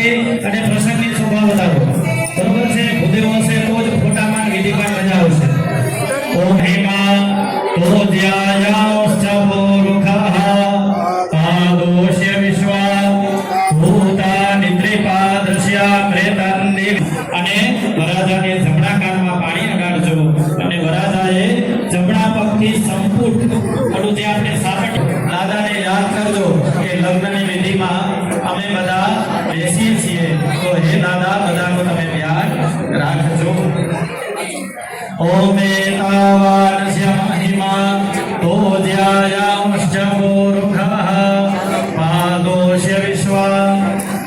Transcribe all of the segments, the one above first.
કરી અને પ્રસંગની શોભા વધારો. બરોબર છે? ભૂદેવ હશે તો જ ફોટામાં વિધિમાં મજા આવશે. ઓમ હેમા તો ધ્યાયાશ્ચમોરુખઃ પાદોષ્ય વિશ્વા ભૂતાનિ ત્રિપાદસ્યા પ્રેતન્નિ. અને વરાજાને જમણા કાનમાં પાણી અડાડજો અને વરાજાએ જમણા પગથી સંપુટ ઓલું જે આપણે સાપટ દાદાને યાદ કરજો કે લગ્નની વિધિમાં અમે બધા બેસીએ છીએ, તો હે દાદા બધાનું તમે ધ્યાન રાખજો. ઓમ એતાવાનસ્ય મહિમા તો ધ્યાયામશ્ચમોરુખઃ પાદોષ્ય વિશ્વા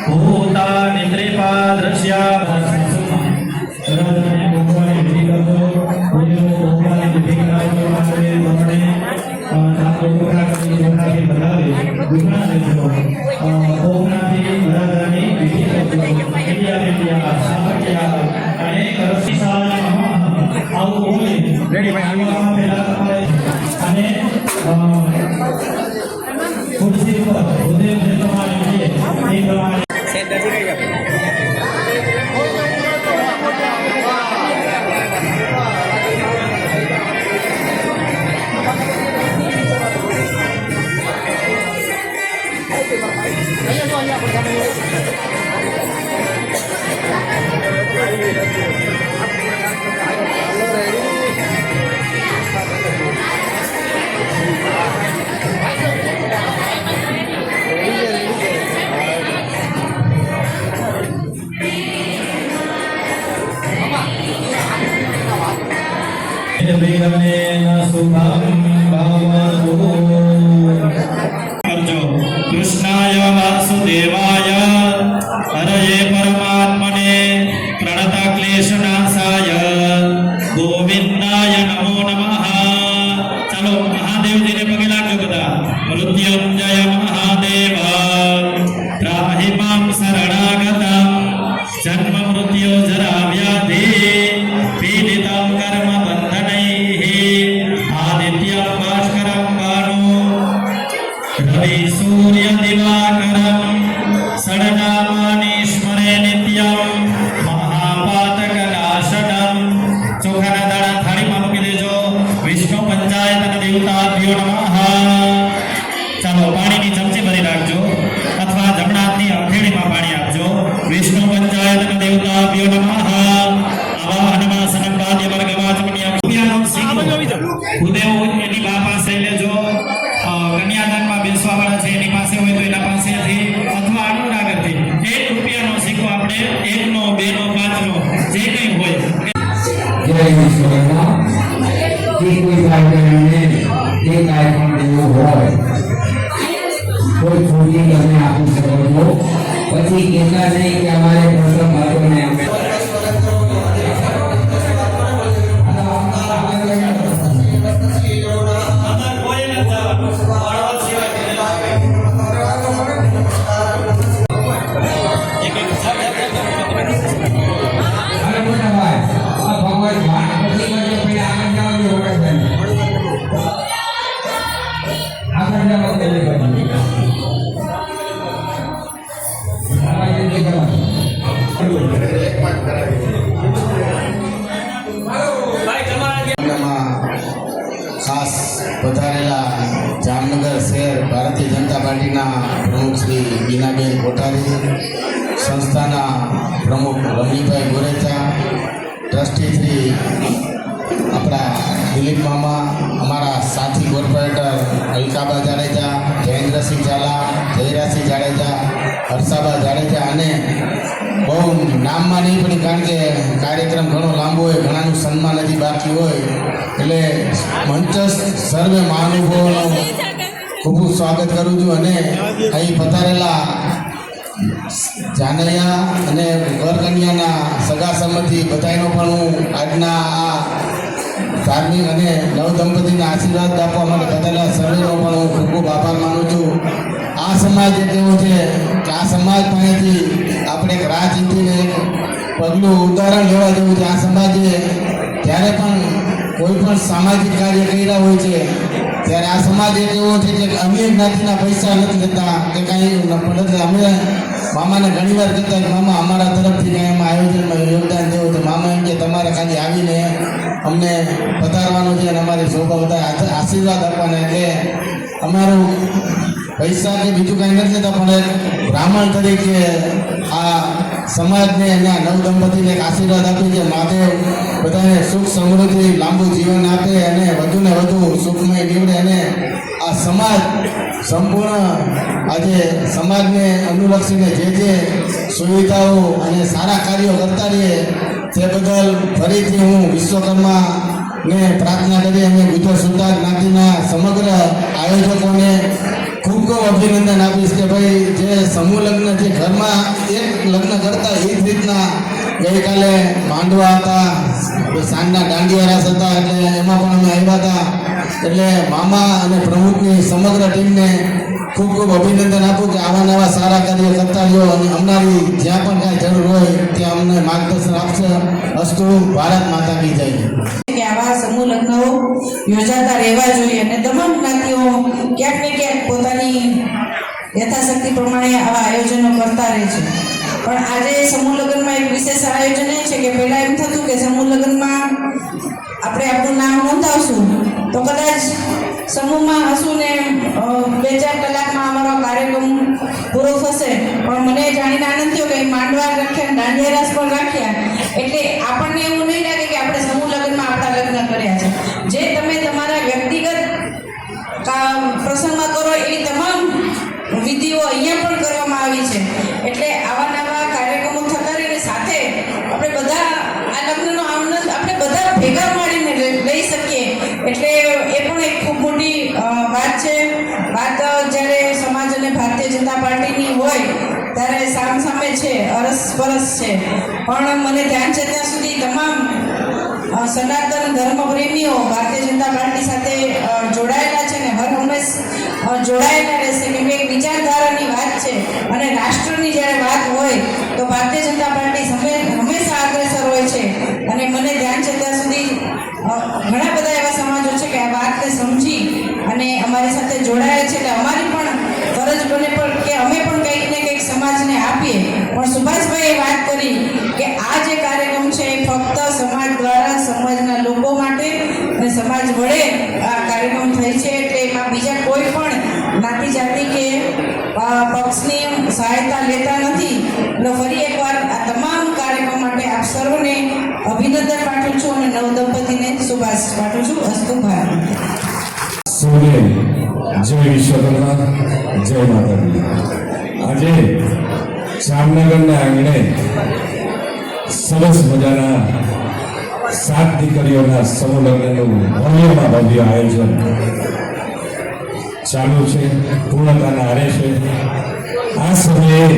ભૂતાનિ ત્રિપાદસ્યા. વરાજાને ભગવાનની વિધિ કરજો. ભગવાનની વિધિ કરાવવા માટે આપણે ચોખાથી બધાવે ગુના લેજો. ઓમનાથી વરાજાની વિધિ કરજો. ઇન્ડિયા સામર્થ્યા અને કરશીશાય આવું બોલે રેડી ભાઈ અને ખુરશી પર ભૂદેવ જે પ્રમાણે છે એ પ્રમાણે કૃષ્ણાય વાસુદેવાય હરયે પરમાત્મને પ્રણતા ક્લેશનાશાય ગોવિંદાય નમો નમઃ. ચાલો મહાદેવજીને પગે લાગજો બધા. મૃત્યુંજય મહાદેવ ત્રાહિ મામ શરણાગતમ જન્મ મૃત્યુ જરા વ્યાધિ પીડિતમ કર્મ બંધનૈઃ આદિત્યમ ભાસ્કરમ ભાનુ રવિ સૂર્ય દિવાકરમ ષડનામાનિ સ્મરે નિત્યમ મહાપાતક નાશનમ. ચોખાના દાણા થાળીમાં મૂકી દેજો. વિષ્ણુ પંચાયતન દેવતાભ્યો નમઃ. ચાલો પાણીની ચમચી ભરી રાખજો અથવા જમણા હાથની હથેળીમાં પાણી આપજો. વિષ્ણુ પંચાયતન દેવતાભ્યો નમઃ. આવાહનમાસનમ વાદ્યવર્ગવાચમણ્યમ. ભૂદેવ એની બા પાસે લેજો. કન્યાદાનમાં બેસવા વાળા છે એની પાસે હોય તો એના પાસેથી અથવા અનુરાગથી ₹1નો સિક્કો આપણે 1 નો 2 નો 5 નો જે કંઈ હોય. જય ઈશ્વરના જે કોઈ ભાઈને જે કાંઈ પણ દેવું હોય કોઈ છોડી તમે આપી શકો છો. પછી કહેતા નહીં કે અમારે પ્રથમ બાળકોને અમે ખાસ પધારેલા જામનગર શહેર ભારતીય જનતા પાર્ટીના પ્રમુખ શ્રી બીનાબેન કોઠારી, સંસ્થાના પ્રમુખ રમણીભાઈ ગોરેચા, ટ્રસ્ટી શ્રી આપણા દિલીપ મામા, અમારા સાથી કોર્પોરેટર અલકાબા જાડેજા, જયેન્દ્રસિંહ ઝાલા, જયરાજસિંહ જાડેજા, હર્ષાબા જાડેજા અને બહુ નામમાં નહીં પડી કારણ કે કાર્યક્રમ ઘણો લાંબો હોય, ઘણાનું સન્માન હજી બાકી હોય એટલે મંચસ્થ સર્વે મહાનુભાવોનું ખૂબ ખૂબ સ્વાગત કરું છું. અને અહીં પધારેલા જાનૈયા અને વરકન્યાના સગા સંબંધી બધાનો પણ હું આજના આ ધાર્મિક અને નવદંપતિના આશીર્વાદ આપવા માટે બધાના સર્વેનો પણ હું ખૂબ ખૂબ આભાર માનું છું. આ સમાજ એક એવો છે કે આ સમાજ પાસેથી આપણે એક રાહ ચીંધીને પગલું ઉદાહરણ લેવા જેવું છે. આ સમાજે જ્યારે પણ કોઈ પણ સામાજિક કાર્ય કર્યા હોય છે ત્યારે આ સમાજ એક એવો છે કે અમીર જ્ઞાતિના પૈસા નથી લેતા કે કાંઈ નથી. અમે મામાને ઘણી વાર કહેતા કે મામા અમારા તરફથી કાંઈ એમાં આયોજનમાં યોગદાન દેવું તો મામા એમ કે તમારે ખાલી આવીને અમને પધારવાનું છે અને અમારી શોભા બધા આશીર્વાદ આપવાના. એટલે અમારું પૈસા કે બીજું કાંઈ નથી લેતા, પણ એક બ્રાહ્મણ તરીકે આ સમાજને અને આ નવદંપતિને એક આશીર્વાદ આપી કે મહાદેવ બધાને સુખ સમૃદ્ધિ લાંબુ જીવન આપે અને વધુને વધુ સુખમય નીવડે અને આ સમાજ સંપૂર્ણ આજે સમાજને અનુલક્ષીને જે સુવિધાઓ અને સારા કાર્યો કરતા રહીએ તે બદલ ફરીથી હું વિશ્વકર્માને પ્રાર્થના કરી અને ગુજરાત સુધાર જ્ઞાતિના સમગ્ર આયોજકોને ખૂબ ખૂબ અભિનંદન આપીશ કે ભાઈ જે સમૂહ લગ્ન જે ઘરમાં એક લગ્ન કરતા એ જ રીતના ગઈકાલે માંડવા હતા, સાંજના દાંડિયા રાસ હતા, એટલે એમાં પણ અમે આવ્યા હતા. એટલે મામા અને પ્રમુખની સમગ્ર ટીમને ખૂબ ખૂબ અભિનંદન આપું કે આવા નવા સારા કાર્યો કરતા રહ્યો અને અમારી જ્યાં પણ કાંઈ જરૂર હોય ત્યાં અમને માર્ગદર્શન આપશે. અસ્તુ. ભારત માતા કી જય. કે આવા સમૂહ લગ્નો યોજાતા રહેવા જોઈએ અને તમામ જ્ઞાતિઓ ક્યાંક ને ક્યાંક પોતાની યથાશક્તિ પ્રમાણે આવા આયોજનો કરતા રહે છે. પણ આજે સમૂહ લગ્નમાં એક વિશેષ આયોજન એ છે કે પહેલાં એમ થતું કે સમૂહ લગ્નમાં આપણે આપણું નામ નોંધાવશું તો કદાચ સમૂહમાં હશું ને 2-4 કલાકમાં અમારો કાર્યક્રમ પૂરો થશે. પણ મને જાણીને આનંદ થયો કે માંડવા રાખ્યા, દાંડિયા રાસ પણ રાખ્યા, એટલે આપણને એવું નહીં લાગે કે આપણે સમૂહ લગ્નમાં આપણા લગ્ન કર્યા છે. જે તમે તમારા વ્યક્તિગત પ્રસંગમાં કરો એવી તમામ વિધિઓ અહીંયા પણ કરવામાં આવી છે. એટલે આવા નવા કાર્યક્રમો થતા રહીને સાથે આપણે બધા આ લગ્નનો આનંદ આપણે બધા ભેગા મળીને લઈ શકીએ એટલે એ પણ એક ખૂબ મોટી વાત છે. વાત જ્યારે સમાજ અને ભારતીય જનતા પાર્ટીની હોય ત્યારે સામસામે છે, અરસપરસ છે. પણ મને ધ્યાન છે ત્યાં સુધી તમામ સનાતન ધર્મ પ્રેમીઓ ભારતીય જનતા પાર્ટી સાથે જોડાયેલા છે ને હર હંમેશ જોડાયેલા રહેશે. કેમ કે વિચારધારાની વાત છે અને રાષ્ટ્રની જ્યારે વાત હોય તો ભારતીય જનતા પાર્ટી હંમેશા અગ્રેસર હોય છે. અને મને ધ્યાન છે ત્યાં સુધી ઘણા બધા એવા સમાજો છે કે આ વાતને સમજી અને અમારી સાથે જોડાયા છે. એટલે અમારી પણ ફરજ બને પણ કે અમે પણ કંઈક ને કંઈક સમાજને આપીએ. પણ સુભાષભાઈએ વાત કરી કે આ જે કાર્યક્રમ છે એ ફક્ત સમાજ દ્વારા સમાજના લોકો માટે અને સમાજ વડે આ કાર્યક્રમ થઈ છે. એટલે એમાં બીજા કોઈ પણ જ્ઞાતિ જાતિ કે પક્ષની સહાયતા લેતા નથી. એટલે ફરી એકવાર આ તમામ કાર્યક્રમ માટે આપ સર્વને અભિનંદન પાઠવું છું અને નવદંપતિને શુભાશ પાઠવું છું. અસ્તુ. ભારત. સૌને જય વિશ્વકર્મા, જય માતાજી. આજે જામનગરના આંગણે સરસ મજાના 7 દીકરીઓના સમૂહ લગ્નનું ભવ્યમાં ભવ્ય આયોજન ચાલુ છે, પૂર્ણતાના આરે છે. આ સમયે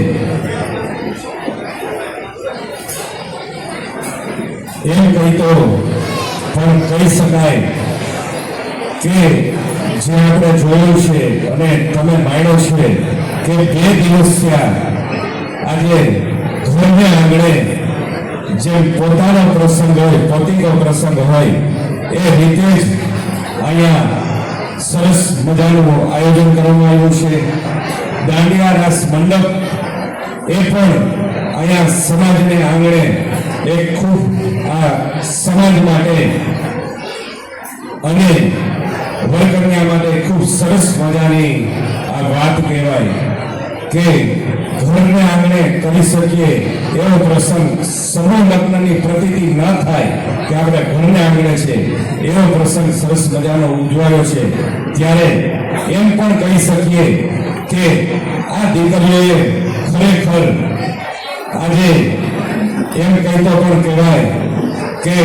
એમ કહી તો પણ કહી શકાય કે જે આપણે જોયું છે અને તમે માણ્યો છે કે 2 દિવસ થયા આજે ઘરના આંગણે જે પોતાનો પ્રસંગ હોય, પોતિકો પ્રસંગ હોય એ રીતે જ અહીંયા સરસ મજાનું આયોજન કરવામાં આવ્યું છે. દાંડિયા રાસ મંડપ એ પણ અહીંયા સમાજને આંગણે એક ખૂબ આ સમાજ માટે અને વરકન્યા માટે ખૂબ સરસ મજાની આ વાત કહેવાય કે ઘરને આંગણે કરી શકીએ એવો પ્રસંગ. સમૂહ લગ્નની પ્રતીતિ ન થાય કે આપણે ઘરને આંગણે છે એવો પ્રસંગ સરસ મજાનો ઉજવાયો છે. ત્યારે એમ પણ કહી શકીએ કે આ દીકરીઓએ ખરેખર આજે એમ કહેતો પણ કહેવાય કે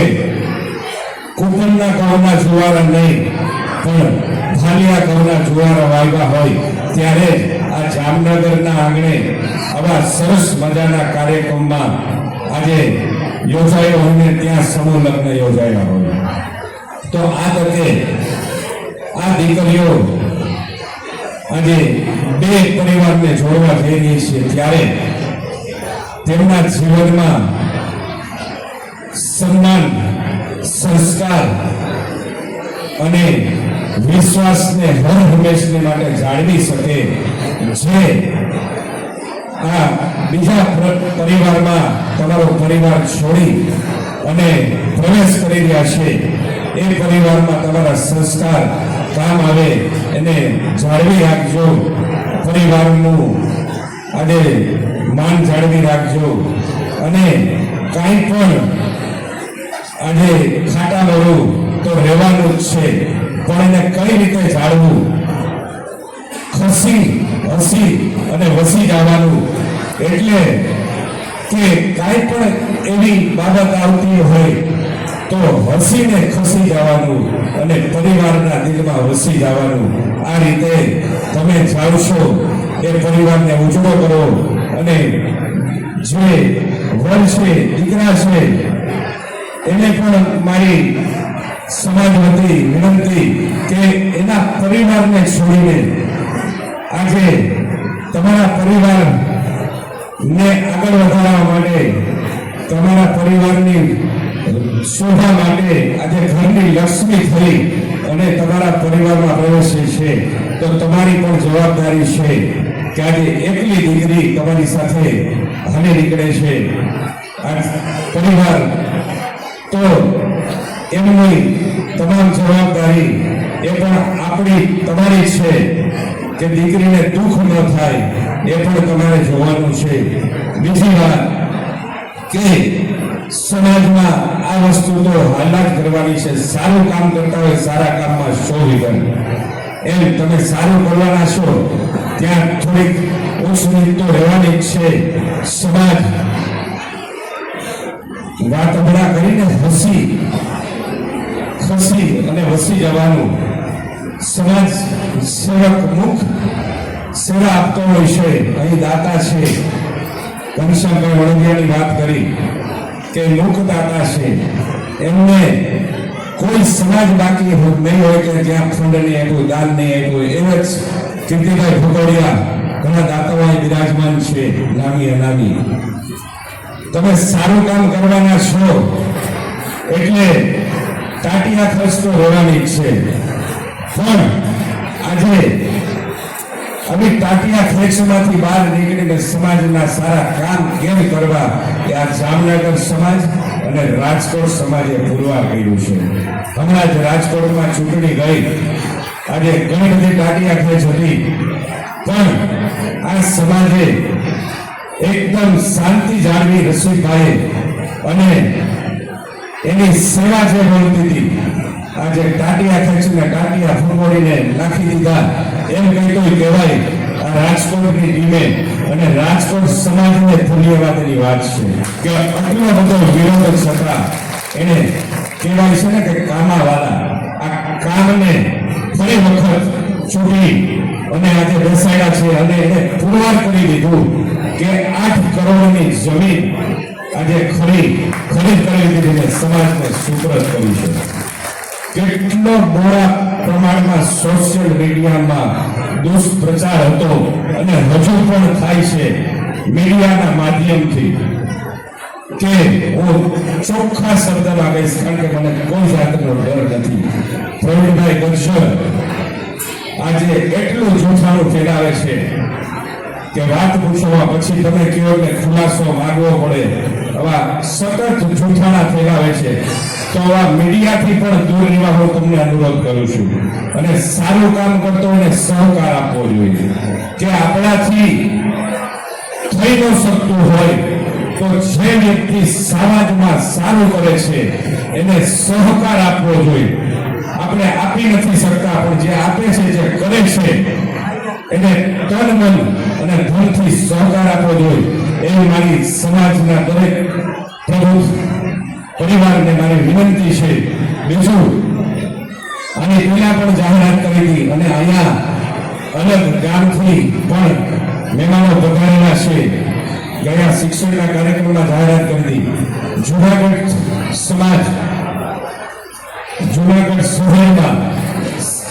કુટુંબના ઘઉંના જુવારા નહીં પણ ભાલિયા ઘઉંના જુવારા વાવ્યા હોય ત્યારે આ જામનગરના આંગણે આવા સરસ મજાના કાર્યક્રમમાં આજે યોજાયો અને ત્યાં સમૂહ લગ્ન યોજાયા હોય તો આ તકે આ દીકરીઓ આજે 2 પરિવારને જોડવા જઈ રહી છે. ત્યારે તેમના જીવનમાં સન્માન, સંસ્કાર અને વિશ્વાસને હર હંમેશને માટે જાળવી શકે જે આ બીજા પરિવારમાં તમારો પરિવાર છોડી અને પ્રવેશ કરી રહ્યા છે, એ પરિવારમાં તમારા સંસ્કાર કામ આવે એને જાળવી રાખજો. પરિવારનું આજે માન જાળવી રાખજો. અને કાંઈ પણ આજે ખાટા મળવું તો રહેવાનું જ છે, પણ એને કઈ રીતે જાળવું, હસી અને વસી જવાનું. એટલે કે કાંઈ પણ એવી બાબત આવતી હોય તો હસીને ખસી જવાનું અને પરિવારના દિલમાં વસી જવાનું. આ રીતે તમે જાવશો, એ પરિવારને ઉજળો કરો. અને જે વર છે, દીકરા છે, એને પણ મારી સમાજ વતી વિનંતી કે એના પરિવારને છોડીને આજે તમારા પરિવારને આગળ વધારવા માટે, તમારા પરિવારની શોભા માટે આજે ઘરની લક્ષ્મી થઈ અને તમારા પરિવારમાં પ્રવેશે છે, તો તમારી પણ જવાબદારી છે કે આજે એકલી દીકરી તમારી સાથે હાલી નીકળે છે. આ પરિવાર તો એમની તમામ જવાબદારી એ પણ આપણી તમારી છે કે દીકરીને દુઃખ ન થાય, એ પણ તમારે જોવાનું છે. બીજી વાત કે સમાજમાં આ વસ્તુ તો હાલાત કરવાની છે. સારું કામ કરતા હોય, સારા કામમાં 100 વિઘન. એમ તમે સારું કરવાના છો ત્યાં થોડીક ઉછળી તો રહેવાની જ છે. સમાજ વાત હમણાં કરીને ખસી અને વસી જવાનું. સમાજ સેવક મુખ સેવા આપતો હોય છે. અહીં દાતા છે, ઘનશ્યામભાઈ વણગિયાની વાત કરી કે મુખ દાતા છે, એમને કોઈ સમાજ બાકી નહીં હોય કે જ્યાં ફંડ નહીં આપ્યું, દાન નહીં આપ્યું. એવા જ કીર્તિભાઈ ભગોડિયા ઘણા દાતાઓ અહીં બિરાજમાન છે, નામી અનામી. તમે સારું કામ કરવાના છો એટલે ટાટિયા ખર્ચ તો રહેવાની જ છે, પણ આજે આવી ટાટિયા ખર્ચમાંથી બહાર નીકળીને સમાજના સારા કામ કેમ કરવા એ આ જામનગર સમાજ અને રાજકોટ સમાજે પુરવાર કર્યું છે. હમણાં જ રાજકોટમાં ચૂંટણી ગઈ, આજે ઘણી બધી ટાટિયા ખેંચ હતી, પણ આ સમાજે એકદમ શાંતિ જાળવી રસિકભાઈ અને એની સેવા જે બોલતી હતી, આજે ટાટિયા ખેંચીને ટાટિયા ફૂંકોડીને નાખી દીધા એમ કઈ કહેવાય આ રાજકોટની ટીમે. અને રાજકોટ સમાજને ધન્યવાદની વાત છે કે આટલો બધો વિરોધ છતાં એને કહેવાય છે ને કે કામાવાળા આ કામને ફરી વખત ચૂંટી અને આજે બેસાડ્યા છે અને એને પુરવાર કરી દીધું કે 8 કરોડની જમીન આજે ખરીદ કરી દીધીને સમાજને સુપ્રત કરી છે. કેટલો મોટા પ્રમાણમાં સોશિયલ મીડિયામાં દુષ્પ્રચાર હતો અને હજુ પણ થાય છે મીડિયાના માધ્યમથી, કે હું ચોખ્ખા શબ્દમાં કહીશ કારણ કે મને કોઈ જાતનો ડર નથી. પ્રવીણભાઈ ગજ્જર આજે એટલું જૂઠાણું ફેલાવે છે કે વાત પૂછવા પછી તમે કહો કે ખુલાસો માંગવો પડે. આવા સતત જૂઠાણા ફેલાવે છે, તો આ મીડિયાથી પણ દૂર રહેવા હું તમને અનુરોધ કરું છું. અને સારું કામ કરતો એને સહકાર આપવો જોઈએ કે આપણાથી થઈ ન શકતું હોય તો જે વ્યક્તિ સમાજમાં સારું કરે છે એને સહકાર આપવો જોઈએ. આપણે આપી નથી શકતા, પણ જે આપે છે, જે કરે છે એને તન મન અને ધનથી સહકાર આપવો જોઈએ. એવી મારી સમાજના દરેક પ્રમુખ પરિવારને મારી વિનંતી છે. બીજું, આની પહેલા પણ જાહેરાત કરી હતી અને અહીંયા અલગ ગામથી પણ મહેમાનો પધારેલા છે. ગયા શિક્ષણના કાર્યક્રમમાં જાહેરાત કરી હતી. જુનાગઢ સમાજ જુનાગઢ શહેરમાં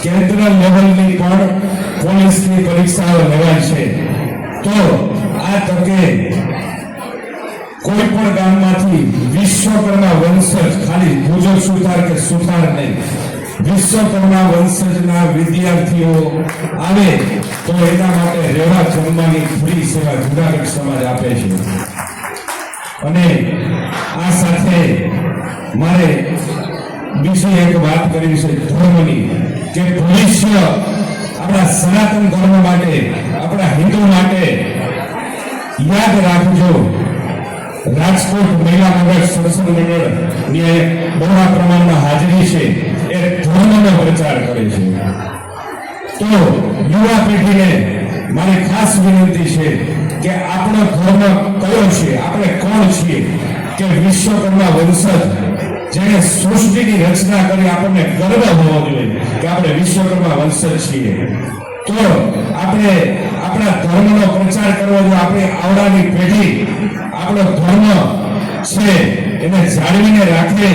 કેન્દ્ર લેવલની પણ પોલીસની પરીક્ષાઓ લેવાય છે. તો આ તકે કોઈ પણ ગામમાંથી વિશ્વકર્મા વંશજ, ખાલી ગુજર સુથાર કે સુથાર નહીં, વિશ્વકર્મા વંશજના વિદ્યાર્થીઓ આવે તો એના માટે રહેવા જમવાની ફ્રી સેવા જુનાગઢ સમાજ આપે છે. અને આ સાથે મારે બીજી એક વાત કરવી છે ધર્મની, કે ભવિષ્ય આપણા સનાતન ધર્મ માટે, આપણા હિન્દુ માટે યાદ રાખજો, રાજકોટ મહિલા મંડળ સંસદ મંડળની બહોળા પ્રમાણમાં હાજરી છે એ ધર્મનો પ્રચાર કરે છે. તો યુવા પેઢીને મારી ખાસ વિનંતી છે કે આપણો ધર્મ કયો છે, આપણે કોણ છીએ, કે વિશ્વકર્મા વંશજ જેને સૃષ્ટિની રચના કરી, આપણને ગર્વ હોવો જોઈએ કે આપણે વિશ્વકર્મા વંશજ છીએ. તો આપણે આપણા ધર્મનો પ્રચાર કરવો જોઈએ. આપણી આવડાની પેઢી આપણો ધર્મ છે એને જાળવીને રાખે.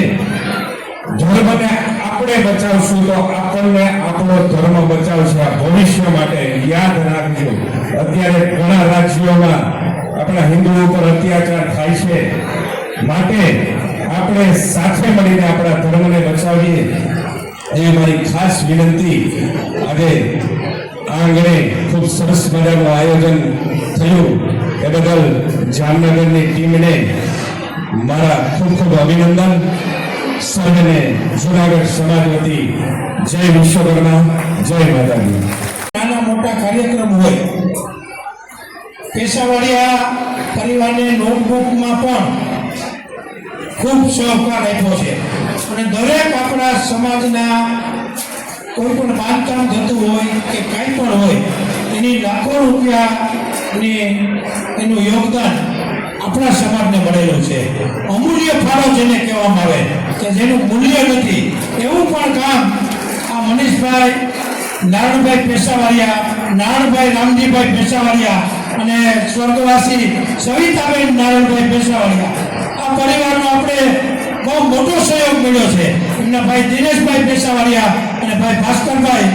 ધર્મને આપણે બચાવશું તો આપણને આપણો ધર્મ બચાવશે. આ ભવિષ્ય માટે યાદ રાખજો. અત્યારે ઘણા રાજ્યોમાં આપણા હિન્દુ ઉપર અત્યાચાર થાય છે, માટે આપણે સાથે મળીને આપણા ધર્મને બચાવીએ એ મારી ખાસ વિનંતી. આજે આ આંગણે ખૂબ સરસ મજાનું આયોજન થયું એ બદલ જામનગરની ટીમને મારા ખૂબ ખૂબ અભિનંદન. સર્વને જુનાગઢ સમાજ વતી જય વિશ્વકર્મા, જય માતાજી. નાના મોટા કાર્યક્રમ હોય, પેશાવાળિયા પરિવારને નોટબુકમાં પણ ખૂબ સહકાર આપ્યો છે. અને દરેક આપણા સમાજના કોઈ પણ બાંધકામ થતું હોય કે કાંઈ પણ હોય, એની લાખો રૂપિયાની એનું યોગદાન આપણા સમાજને મળેલું છે. અમૂલ્ય ફાળો જેને કહેવામાં આવે કે જેનું મૂલ્ય નથી, એવું પણ કામ આ મનીષભાઈ નારણભાઈ પેશાવાળિયા, નારણભાઈ રામજીભાઈ પેશાવાળિયા અને સ્વર્ગવાસી સવિતાબેન નારણભાઈ પેશાવાળિયા, આ પરિવારનો આપણે બહુ મોટો સહયોગ મળ્યો છે. એમના ભાઈ દિનેશભાઈ પેશાવાળિયા અને ભાઈ ભાસ્કરભાઈ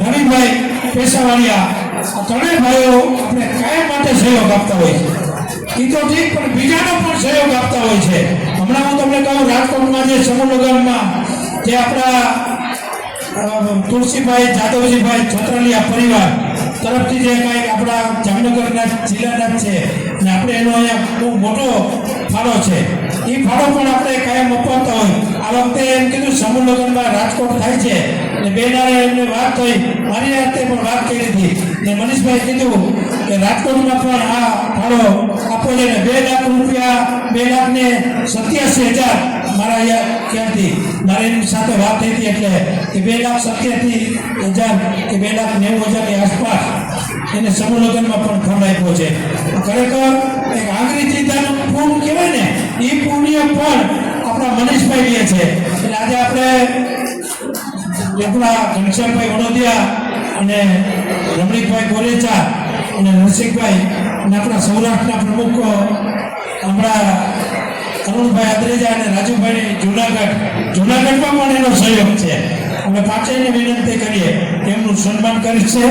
રવિભાઈ પેશાવાળિયા, આ ત્રણેય ભાઈઓ આપણે કાયમ માટે સહયોગ આપતા હોય છે. એ તો ઠીક, પણ બીજાનો પણ સહયોગ આપતા હોય છે. હમણાં હું તમને કહું, રાજકોટમાં જે સમૂહ લગ્નમાં જે આપણા તુલસીભાઈ જાદવજીભાઈ છત્રાલિયા પરિવાર તરફથી જે કાંઈક આપણા જામનગરના જિલ્લાના છે ને આપણે એનો અહીંયા બહુ મોટો ફાળો છે, એ ફાળો પણ આપણે કાયમ અપાવતા હોય. આ વખતે એમ કીધું સમૂહ લગ્નમાં રાજકોટ થાય છે ને બેનારે એમને વાત થઈ, મારી હાથે પણ વાત કરી હતી ને મનીષભાઈ કીધું કે રાજકોટમાં પણ આ ફાળો આપવો છે ને 2 લાખ રૂપિયા, 2,87,000 મારા અહીંયા ક્યાંથી મારે એની સાથે વાત થઈ હતી, એટલે કે 2,87,000 કે 2,90,000ની આસપાસ એને સમૂહ લગ્નમાં પણ ફંડ આપ્યો છે. ખરેખર એક આંગળી ચિંતાનું પૂર્ણ કહેવાય ને, એ પુણ્ય પણ આપણા મનીષભાઈ લે છે. એટલે આજે આપણે આપણા ઘનશ્યામભાઈ વડોદિયા અને રમણીકભાઈ ગોરેચા અને નરસિંહભાઈ અને આપણા સૌરાષ્ટ્રના પ્રમુખ હમણાં અરુણભાઈ અદ્રેજા અને રાજુભાઈ જુનાગઢમાં પણ એનો સહયોગ છે. અમે પાંચેયને વિનંતી કરીએ કે એમનું સન્માન કરીશ છે.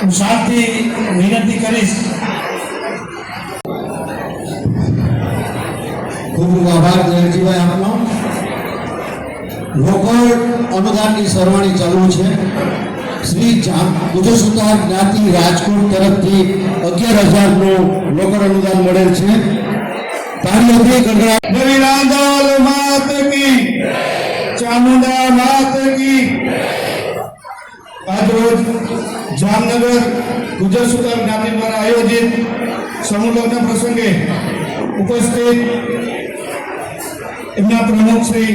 હું શાંતિથી વિનંતી કરીશ. ખૂબ ખૂબ આભાર જયંતિભાઈ આપનો. લોકલ અનુદાનની સરવાણી ચાલુ છે. શ્રી ગુજર સુતાર જ્ઞાતિ રાજકોટ તરફથી 11,000નું લોકલ અનુદાન મળેલ છે. તાળીઓથી ગણગણાટ. નવી રાંદલ માત કી, ચામુંડા માત કી. આજરોજ જામનગર ગુજર સુતાર જ્ઞાતિ દ્વારા આયોજિત સમૂહ લગ્ન પ્રસંગે ઉપસ્થિત એમના પ્રમુખ શ્રી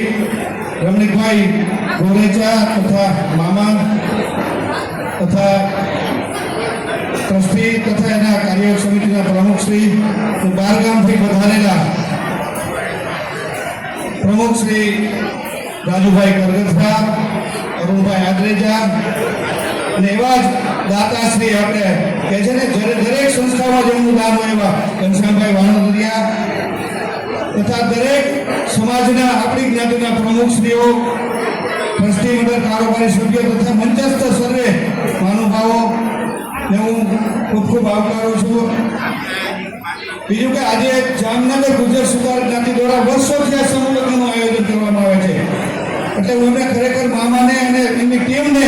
રમણીકભાઈ ગોરેચા તથા મામા તથા ટ્રસ્ટી તથા એના કાર્ય સમિતિના પ્રમુખ શ્રી, બહારગામથી પધારેલા પ્રમુખ શ્રી રાજુભાઈ કરગથરા, અરુણભાઈ આદરેજા અને એવા જ દાતાશ્રી આપણે કે છે ને દરેક સંસ્થામાં જેમનું દાન હોય એવા ઘનશ્યામભાઈ વાણોદરિયા તથા દરેક સમાજના આપણી જ્ઞાતિના પ્રમુખશ્રીઓ, ટ્રસ્ટી મંડળ, કારોબારી સભ્યો તથા મંચસ્થ સર્વે મહાનુભાવો ને હું ખૂબ ખૂબ આવકારું છું. બીજું કે આજે જામનગર ગુજર સુતાર જ્ઞાતિ દ્વારા વર્ષોથી આ સમૂહ લગ્નનું આયોજન કરવામાં આવે છે, એટલે હું એમને ખરેખર મામાને અને એમની ટીમને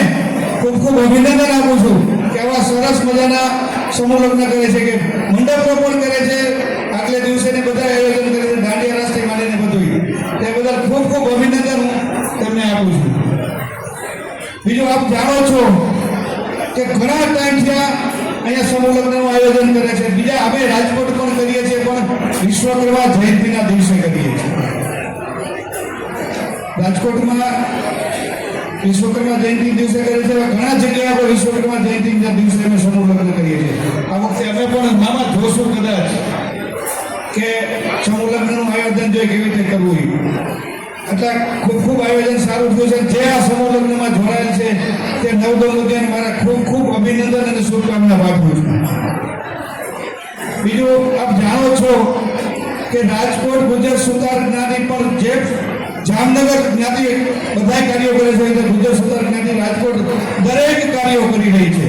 ખૂબ ખૂબ અભિનંદન આપું છું કે આવા સરસ મજાના સમૂહ લગ્ન કરે છે, કે મંડપો પણ કરે છે, આગલે દિવસે ને બધા આયોજન કરે છે, દાંડિયા રાસથી માંડીને બધું. તે બદલ ખૂબ ખૂબ અભિનંદન હું તમને આપું છું. બીજું આપ જાણો છો કે ઘણા ટાઈમથી અહીંયા સમૂહ લગ્નનું આયોજન કરે છે. બીજા અમે રાજકોટ પણ કરીએ છીએ, પણ વિશ્વકર્મા જયંતિના દિવસે કરીએ છીએ. રાજકોટમાં વિશ્વકર્મા જયંતિ દિવસે કરે છે, ઘણા જગ્યાએ આપણે વિશ્વકર્મા જયંતિના દિવસે અમે સમૂહ લગ્ન કરીએ છીએ. આ વખતે અમે પણ મામા જોશું કદાચ કે સમૂહ લગ્નનું આયોજન જે કેવી રીતે કરવું એ. એટલે ખૂબ ખૂબ આયોજન સારું થયું છે. જે આ સમૂહ લગ્નમાં જોડાયેલ છે તે નવદંપતીને મારા ખૂબ ખૂબ અભિનંદન અને શુભકામના પાઠવું છું. બીજું આપ જાણો છો કે રાજકોટ ગુજર સુતાર જ્ઞાતિ પણ જે જામનગર જ્ઞાતિ બધા કાર્યો કરે છે, એટલે ગુજર સુતાર જ્ઞાતિ રાજકોટ દરેક કાર્યો કરી રહી છે.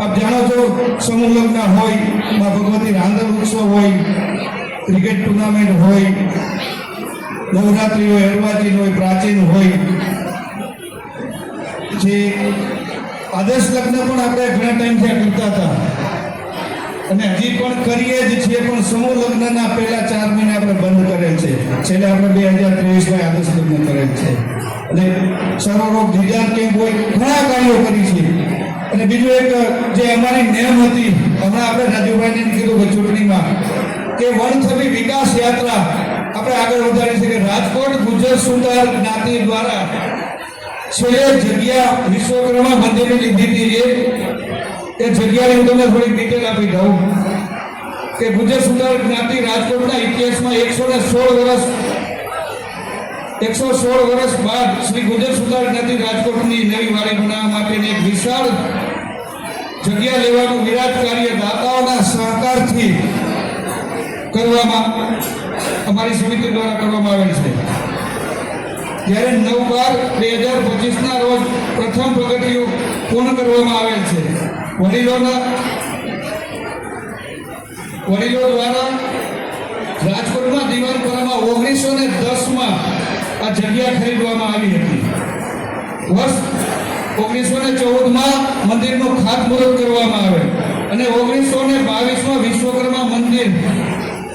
આપ જાણો છો સમૂહ લગ્ન હોય, મા ભગવતી રાંધણ ઉત્સવ હોય, ક્રિકેટ ટુર્નામેન્ટ હોય, નવરાત્રિ હોય, અર્વાચીન હોય, પ્રાચીન હોય, જે આદર્શ લગ્ન પણ આપણે ઘણા ટાઈમથી કરતા હતા અને હજી પણ કરીએ જ છીએ. પણ સમૂહ લગ્નના પહેલા 4 મહિના આપણે બંધ કરેલ છે. છેલ્લે આપણે 2023માં આદર્શ લગ્ન કરેલ છે. અને સર્વરોગ નિદાન કેમ્પ હોય, ઘણા કાર્યો કરી છે. અને બીજું એક જે અમારી નેમ હતી, હમણાં આપણે રાજુભાઈને કીધું કે ચૂંટણીમાં કે વનથબી વિકાસ યાત્રા આપણે આગળ વધારી છે, કે રાજકોટ ગુજર સુતાર જ્ઞાતિ દ્વારા છેલ્લે જગ્યા વિશ્વકર્મા મંદિરની લીધી હતી. એ જગ્યાની હું તમને થોડીક ડિટેલ આપી દઉં કે ગુજર સુતાર જ્ઞાતિ રાજકોટના ઇતિહાસમાં 116 વર્ષ બાદ શ્રી ગુજર સુતાર જ્ઞાતિ રાજકોટની નવી વાડી બનાવવા માટેની એક વિશાળ જગ્યા લેવાનું વિરાટ કાર્ય દાતાઓના સહકારથી કરવામાં અમારી સમિતિ દ્વારા કરવામાં આવેલ છે. જ્યારે 9/12/2025ના રોજ પ્રથમ પગથિયું પૂર્ણ કરવામાં આવેલ છે. વડીલો દ્વારા રાજકોટમાં દિવાનપુરામાં 1910માં આ જગ્યા ખરીદવામાં આવી હતી. વર્ષ 1914માં મંદિરનું ખાતમુહૂર્ત કરવામાં આવે અને 1922માં વિશ્વકર્મા મંદિર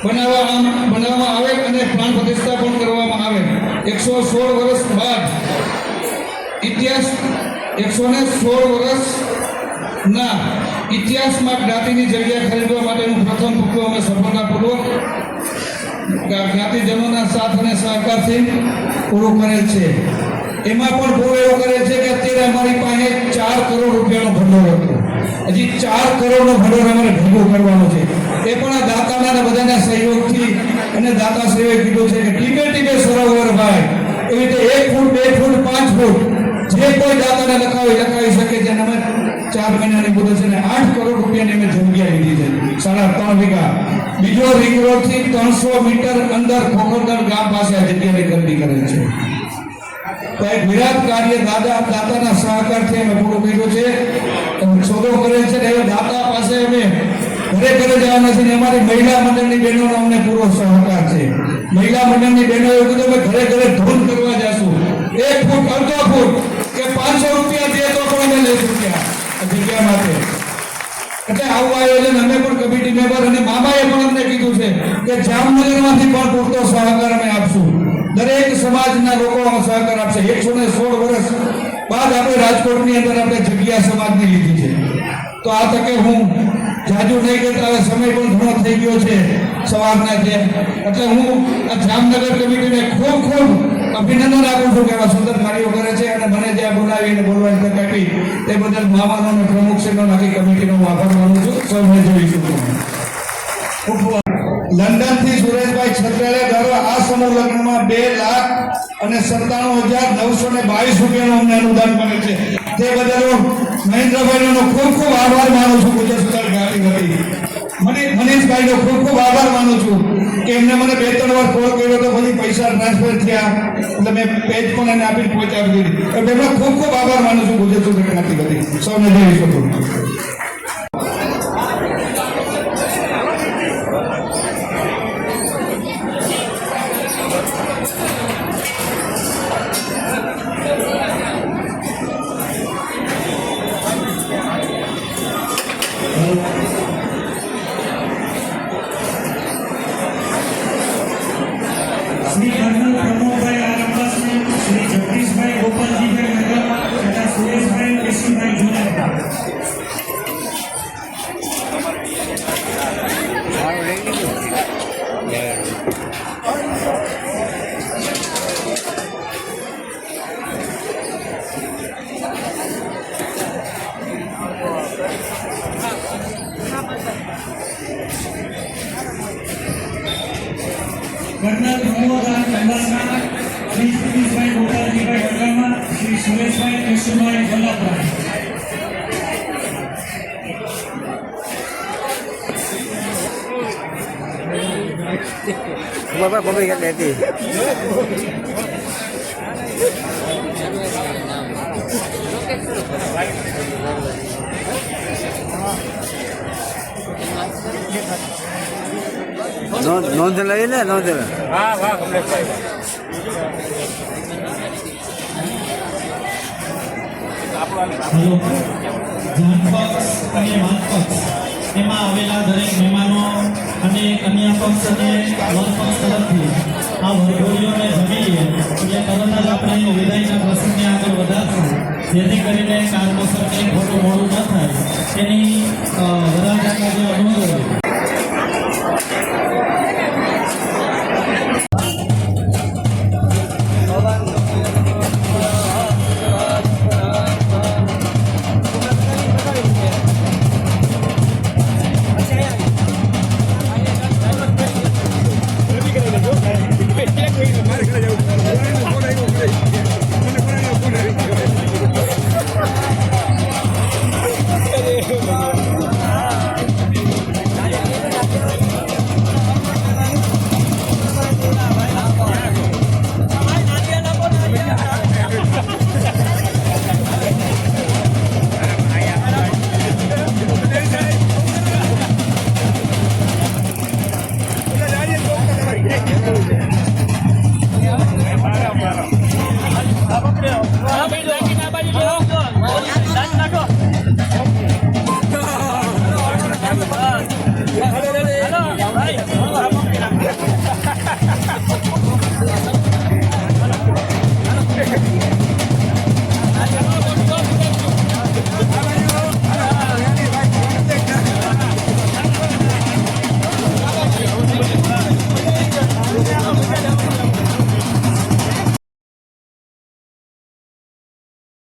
બનાવવામાં આવે અને પ્રાણ પ્રતિષ્ઠા પણ કરવામાં આવે. 116 વર્ષ બાદ ઇતિહાસ 116 વર્ષના ઇતિહાસમાં જ્ઞાતિની જગ્યા ખરીદવા માટેનું પ્રથમ પગલું અમે સફળતાપૂર્વક જ્ઞાતિજનોના સાથ અને સહકારથી પૂરું કરેલ છે. એમાં પણ પૂરું એવું કરે છે કે અત્યારે અમારી પાસે 4 કરોડ રૂપિયાનો ભંડોળ હતો. હજી 4 કરોડનો ભંડોળ અમારે ભેગું કરવાનો છે. એ પણ આ દાતાના અને બધાના સહયોગથી અને દાતાશ્રીઓએ કીધું છે કે ટીપે ટીપે સરોવર ભાઈ, એવી રીતે 1 ફૂટ 2 ફૂટ 5 ફૂટ જે કોઈ દાતાને લખાવી શકે છે. અમે 4 મહિનાની મુદત છે ને 8 કરોડ રૂપિયાની અમે જગ્યા લીધી છે, 3.5 વીઘા. બીજો રિંગ રોડથી 300 મીટર અંદર ખોખરદર ગામ પાસે આ જગ્યાની ખરીદી કરેલ છે. તો એક વિરાટ કાર્ય દાતાના સહકારથી અમે પૂરું કર્યું છે. સોદો કરેલ છે ને હવે દાતા પાસે અમે ઘરે જવાના છે. અમારી મહિલા મંડળની બહેનોનો અમને પૂરો સહકાર છે. મહિલા મંડળની બહેનો એવું કીધું અમે ઘરે ધૂન કરવા જશું. 1 ફૂટ અડધો ફૂટ કે 500 રૂપિયા દે તો પણ અમે લઈશું ત્યાં આ જગ્યા માટે. એટલે આવું આયોજન અમે પણ કમિટી મેમ્બર અને મામાએ પણ અમને કીધું છે કે જામનગરમાંથી પણ પૂરતો સહકાર અમે આપશું. દરેક સમાજના લોકો સહકાર આપશે. 116 વર્ષ બાદ આપણે રાજકોટની અંદર આપણે જગ્યા સમાજની લીધી છે. તો આ તકે હું જાજુ નહીં કહેતા, હવે સમય પણ ઘણો થઈ ગયો છે સવારના છે. એટલે હું આ જામનગર કમિટીને ખૂબ ખૂબ અભિનંદન આપું છું કે આવા સુંદર કાર્યો કરે છે અને મને જ્યાં બોલાવીને બોલવાની તક આપી તે બદલ મામાનો અને પ્રમુખશ્રીનો આખી કમિટીનો હું આભાર માનું છું. સૌને જોઈશું. લંડનથી સુરેશભાઈ છત્રાલે દર આ સમૂહ લગ્નમાં 2,97,922 રૂપિયાનું અમને અનુદાન મળે છે. તે બદલ હું મહેન્દ્રભાઈનો ખૂબ ખૂબ આભાર માનું છું. ગુજર સુતાર જ્ઞાતિ વતી મનીષભાઈનો ખૂબ ખૂબ આભાર માનું છું કે એમને મને 2-3 વાર કોલ કર્યો તો પછી પૈસા ટ્રાન્સફર થયા એટલે મેં પેજ પણ એને આપીને પહોંચાડી દીધી. એમનો ખૂબ ખૂબ આભાર માનું છું. ગુજર સુતાર જ્ઞાતિ વતી સૌને જોઈ શકું. શ્રી કર્નલ પ્રમોદભાઈ આરંભાસને શ્રી જગદીશભાઈ ગોપાલજીભાઈ નગર તથા સુરેશભાઈ કેશુભાઈ જોડાયા. કર્નલ પ્રમોદ આરંભાસના શ્રી જગદીશભાઈ ગોપાલજીભાઈ નગરમાં શ્રી સુરેશભાઈ કેશુભાઈ જોડાયા. Bapak pemilik hati. નોંધ લઈ ને નોંધ હા વાહ કમલેશભાઈ હેલો જાનપક્ષ અને માનપક્ષ એમાં આવેલા દરેક મહેમાનો અને કન્યા પક્ષ અને વર પક્ષ તરફથી આ વરઘોડીઓને જમીએ એટલે તરત જ આપણે વિદાયના પ્રસંગને આગળ વધારશું જેથી કરીને કારણોસર કંઈ ખોટું મોડું ન થાય તેની વરરાજાના જે અનુભવ